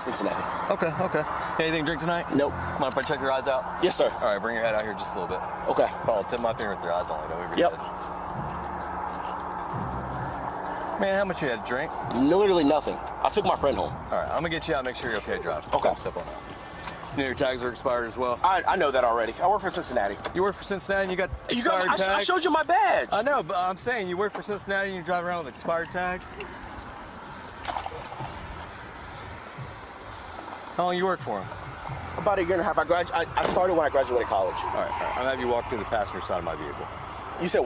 Cincinnati. Okay. Anything to drink tonight? Nope. Come on, if I check your eyes out. Yes, sir. All right, bring your head out here just a little bit. Okay. Follow, tip my finger with your eyes only. Don't move your Yep. head. Man, how much you had to drink? Literally nothing. I took my friend home. All right, I'm gonna get you out. Make sure you're okay, drive. Okay. Step on that. You know your tags are expired as well. I know that already. I work for Cincinnati. You work for Cincinnati and you got expired tags? I showed you my badge. I know, but I'm saying you work for Cincinnati and you drive around with expired tags? How long you work for them? About a year and a half. I started when I graduated college. All right. I'm gonna have you walk through the passenger side of my vehicle. You said